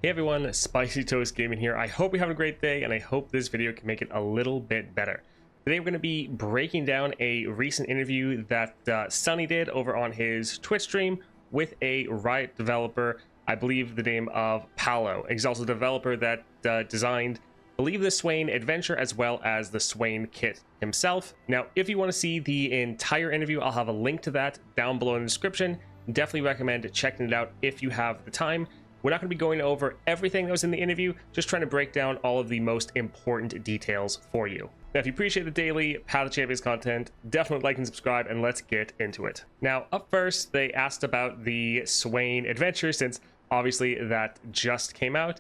Hey everyone, Spicy Toast Gaming here. I hope you're having a great day, and I hope this video can make it a little bit better. Today we're going to be breaking down a recent interview that Snnuy did over on his Twitch stream with a Riot developer, I believe the name of Paolo. He's also the developer that designed, I believe, the Swain Adventure as well as the Swain kit himself. Now, if you want to see the entire interview, I'll have a link to that down below in the description. Definitely recommend checking it out if you have the time. We're not going to be going over everything that was in the interview, just trying to break down all of the most important details for you. Now, if you appreciate the daily Path of Champions content, definitely like and subscribe, and let's get into it. Now, up first, they asked about the Swain Adventure, since obviously that just came out.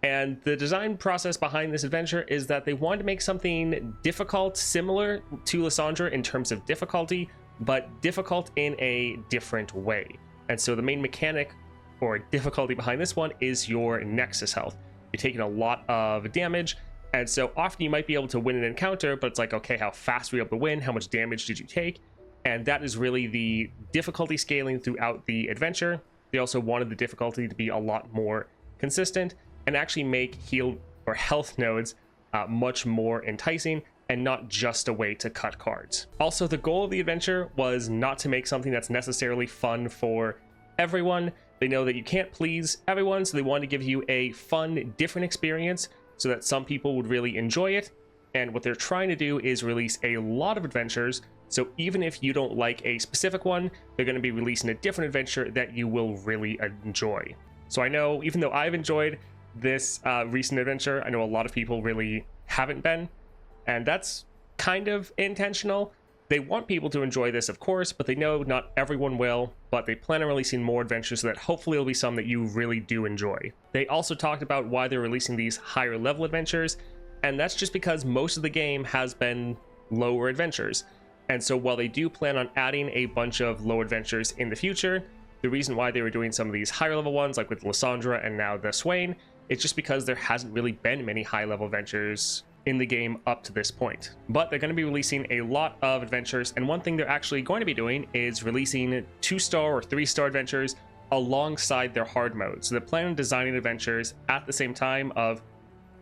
And the design process behind this adventure is that they wanted to make something difficult, similar to Lysandra in terms of difficulty, but difficult in a different way. And so the main mechanic or difficulty behind this one is your Nexus health. You're taking a lot of damage, and so often you might be able to win an encounter, but it's like, okay, how fast were you able to win? How much damage did you take? And that is really the difficulty scaling throughout the adventure. They also wanted the difficulty to be a lot more consistent and actually make heal or health nodes much more enticing and not just a way to cut cards. Also, the goal of the adventure was not to make something that's necessarily fun for everyone. They know that you can't please everyone, so they wanted to give you a fun, different experience so that some people would really enjoy it. And what they're trying to do is release a lot of adventures, so even if you don't like a specific one, they're going to be releasing a different adventure that you will really enjoy. So I know, even though I've enjoyed this recent adventure, I know a lot of people really haven't been, and that's kind of intentional. They want people to enjoy this, of course, but they know not everyone will, but they plan on releasing more adventures so that hopefully it'll be some that you really do enjoy. They also talked about why they're releasing these higher level adventures, and that's just because most of the game has been lower adventures. And so while they do plan on adding a bunch of low adventures in the future, the reason why they were doing some of these higher level ones, like with Lysandra and now the Swain, it's just because there hasn't really been many high level adventures in the game up to this point. But they're going to be releasing a lot of adventures, and one thing they're actually going to be doing is releasing 2-star or 3-star adventures alongside their hard mode. So they're planning on designing adventures at the same time of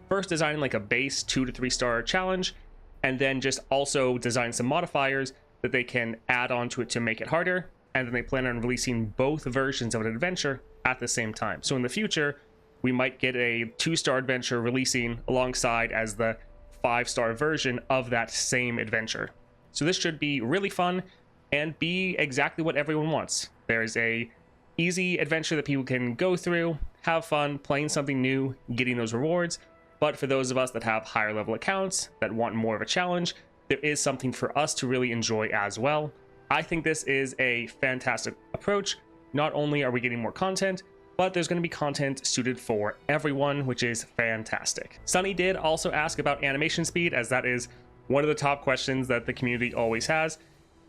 first designing like a base 2 to 3-star challenge, and then just also design some modifiers that they can add onto it to make it harder. And then they plan on releasing both versions of an adventure at the same time. So in the future, we might get a 2-star adventure releasing alongside as the 5-star version of that same adventure. So this should be really fun and be exactly what everyone wants. There's a easy adventure that people can go through, have fun, playing something new, getting those rewards. But for those of us that have higher level accounts that want more of a challenge, there is something for us to really enjoy as well. I think this is a fantastic approach. Not only are we getting more content, but there's going to be content suited for everyone, which is fantastic. Snnuy did also ask about animation speed, as that is one of the top questions that the community always has.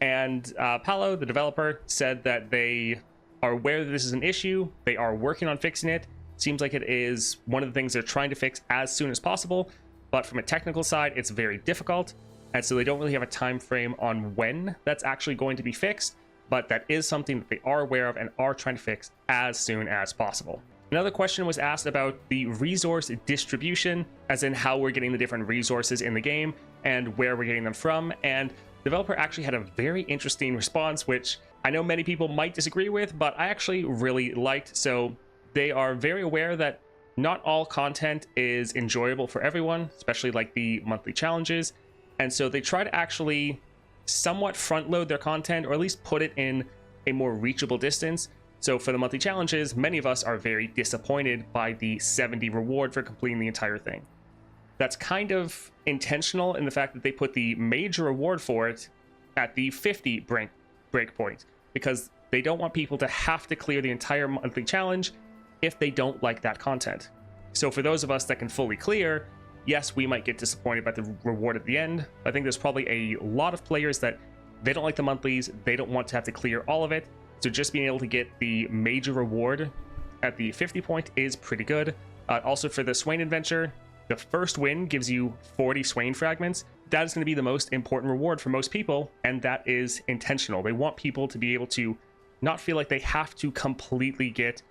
And Paolo, the developer, said that they are aware that this is an issue. They are working on fixing it. Seems like it is one of the things they're trying to fix as soon as possible. But from a technical side, it's very difficult. And so they don't really have a time frame on when that's actually going to be fixed. But that is something that they are aware of and are trying to fix as soon as possible. Another question was asked about the resource distribution, as in how we're getting the different resources in the game and where we're getting them from. And the developer actually had a very interesting response, which I know many people might disagree with, but I actually really liked. So they are very aware that not all content is enjoyable for everyone, especially like the monthly challenges. And so they try to actually somewhat front load their content, or at least put it in a more reachable distance. So for the monthly challenges, many of us are very disappointed by the 70 reward for completing the entire thing. That's kind of intentional in the fact that they put the major reward for it at the 50 breakpoint, because they don't want people to have to clear the entire monthly challenge if they don't like that content. So for those of us that can fully clear, yes, we might get disappointed by the reward at the end. I think there's probably a lot of players that they don't like the monthlies, they don't want to have to clear all of it. So just being able to get the major reward at the 50 point is pretty good. Also for the Swain Adventure, the first win gives you 40 Swain fragments. That is going to be the most important reward for most people, and that is intentional. They want people to be able to not feel like they have to completely get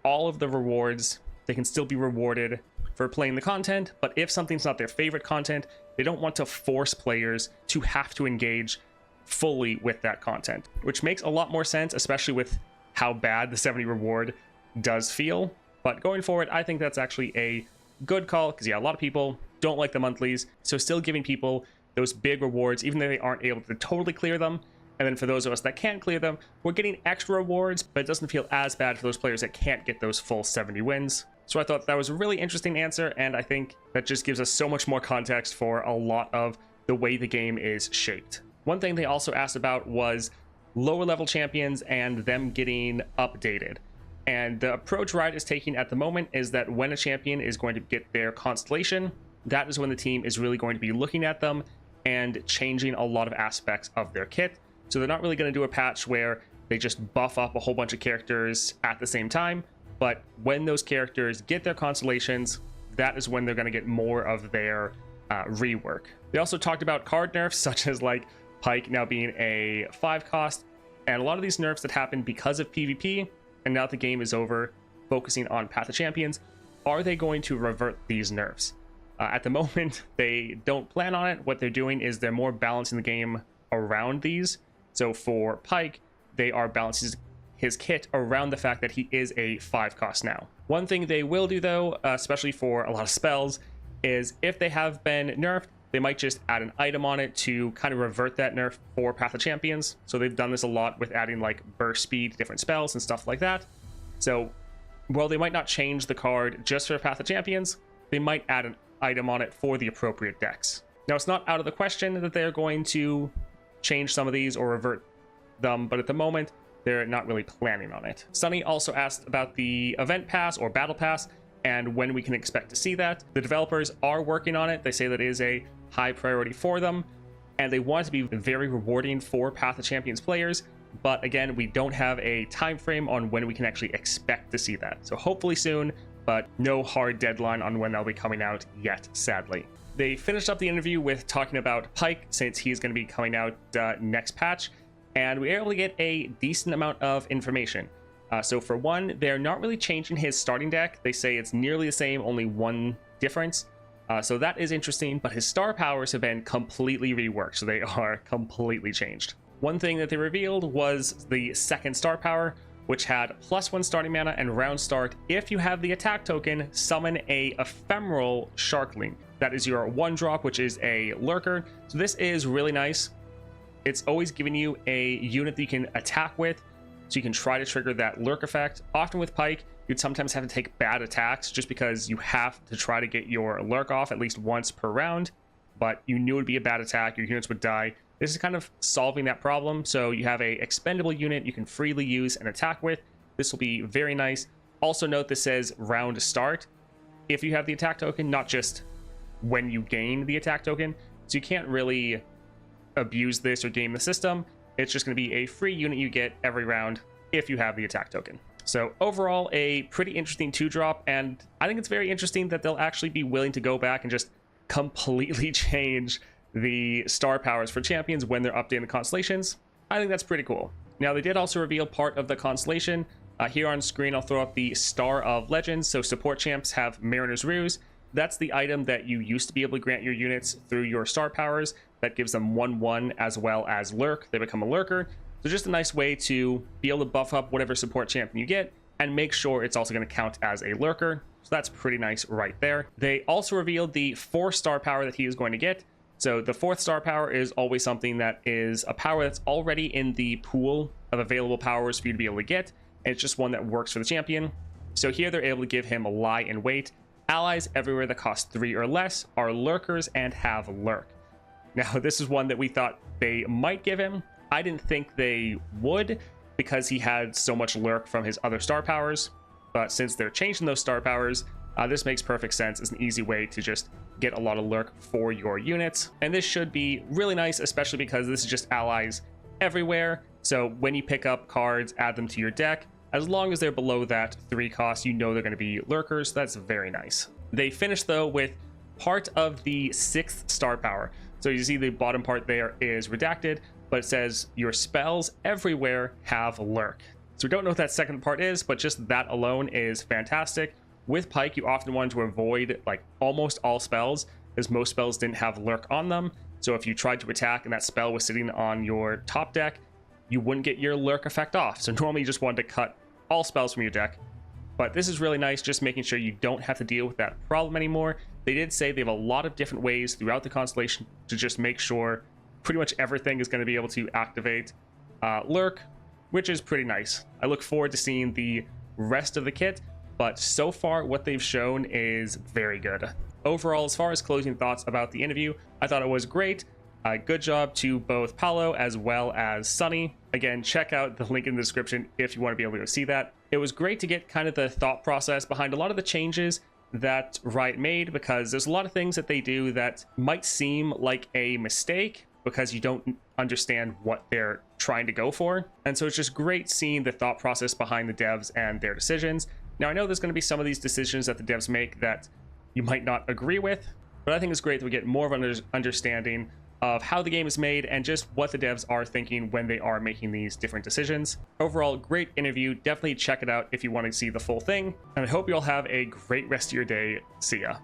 all of the rewards they can still be rewarded for playing the content, but if something's not their favorite content, they don't want to force players to have to engage fully with that content, which makes a lot more sense, especially with how bad the 70 reward does feel. But going forward, I think that's actually a good call, because yeah, a lot of people don't like the monthlies, so still giving people those big rewards, even though they aren't able to totally clear them. And then for those of us that can clear them, we're getting extra rewards, but it doesn't feel as bad for those players that can't get those full 70 wins. So I thought that was a really interesting answer, and I think that just gives us so much more context for a lot of the way the game is shaped. One thing they also asked about was lower level champions and them getting updated. And the approach Riot is taking at the moment is that when a champion is going to get their constellation, that is when the team is really going to be looking at them and changing a lot of aspects of their kit. So they're not really going to do a patch where they just buff up a whole bunch of characters at the same time. But when those characters get their constellations, that is when they're going to get more of their rework. They also talked about card nerfs, such as like Pike now being a 5 cost, and a lot of these nerfs that happen because of PvP, and now that the game is over, focusing on Path of Champions. Are they going to revert these nerfs? At the moment, they don't plan on it. What they're doing is they're more balancing the game around these. So for Pike, they are balancing his kit around the fact that he is a 5 cost now. One thing they will do though, especially for a lot of spells, is if they have been nerfed, they might just add an item on it to kind of revert that nerf for Path of Champions. So they've done this a lot with adding like burst speed to different spells and stuff like that. So while they might not change the card just for Path of Champions, they might add an item on it for the appropriate decks. Now, it's not out of the question that they're going to change some of these or revert them, but at the moment, they're not really planning on it. Snnuy also asked about the event pass or battle pass and when we can expect to see that. The developers are working on it. They say that it is a high priority for them, and they want it to be very rewarding for Path of Champions players. But again, we don't have a time frame on when we can actually expect to see that. So hopefully soon, but no hard deadline on when they'll be coming out yet, sadly. They finished up the interview with talking about Pike, since he's going to be coming out next patch, and we were able to get a decent amount of information. So for one, they're not really changing his starting deck. They say it's nearly the same, only one difference. So that is interesting, but his star powers have been completely reworked, so they are completely changed. One thing that they revealed was the second star power, which had +1 starting mana and round start. If you have the attack token, summon a ephemeral Sharkling. That is your 1-drop, which is a lurker. So this is really nice. It's always giving you a unit that you can attack with, so you can try to trigger that lurk effect. Often with Pike, you'd sometimes have to take bad attacks just because you have to try to get your lurk off at least once per round, but you knew it would be a bad attack, your units would die. This is kind of solving that problem. So you have a expendable unit you can freely use and attack with. This will be very nice. Also note this says round start if you have the attack token, not just when you gain the attack token. So you can't really abuse this or game the system. It's just going to be a free unit you get every round if you have the attack token. So overall, a pretty interesting 2-drop, and I think it's very interesting that they'll actually be willing to go back and just completely change the star powers for champions when they're updating the constellations. I think that's pretty cool. Now, they did also reveal part of the constellation. Here on screen, I'll throw up the Star of Legends. So support champs have Mariner's Ruse. That's the item that you used to be able to grant your units through your star powers. That gives them 1/1 as well as lurk. They become a lurker. So just a nice way to be able to buff up whatever support champion you get and make sure it's also going to count as a lurker. So that's pretty nice right there. They also revealed the 4-star power that he is going to get. So the 4th star power is always something that is a power that's already in the pool of available powers for you to be able to get. And it's just one that works for the champion. So here they're able to give him a lie in wait. Allies everywhere that cost 3 or less are lurkers and have lurk. Now, this is one that we thought they might give him. I didn't think they would because he had so much lurk from his other star powers. But since they're changing those star powers, this makes perfect sense. It's an easy way to just get a lot of lurk for your units. And this should be really nice, especially because this is just allies everywhere. So when you pick up cards, add them to your deck. As long as they're below that 3 cost, you know they're going to be lurkers. That's very nice. They finished, though, with part of the 6th star power. So you see the bottom part there is redacted, but it says your spells everywhere have lurk. So we don't know what that second part is, but just that alone is fantastic. With Pike, you often want to avoid like almost all spells, as most spells didn't have lurk on them. So if you tried to attack and that spell was sitting on your top deck, you wouldn't get your lurk effect off. So normally you just wanted to cut all spells from your deck. But this is really nice, just making sure you don't have to deal with that problem anymore. They did say they have a lot of different ways throughout the Constellation to just make sure pretty much everything is going to be able to activate lurk, which is pretty nice. I look forward to seeing the rest of the kit, but so far what they've shown is very good. Overall, as far as closing thoughts about the interview, I thought it was great. Good job to both Paolo as well as Snnuy. Again, check out the link in the description if you want to be able to see that. It was great to get kind of the thought process behind a lot of the changes that Riot made, because there's a lot of things that they do that might seem like a mistake because you don't understand what they're trying to go for. And so it's just great seeing the thought process behind the devs and their decisions. Now, I know there's going to be some of these decisions that the devs make that you might not agree with, but I think it's great that we get more of an understanding of how the game is made and just what the devs are thinking when they are making these different decisions. Overall, great interview. Definitely check it out if you want to see the full thing. And I hope you all have a great rest of your day. See ya.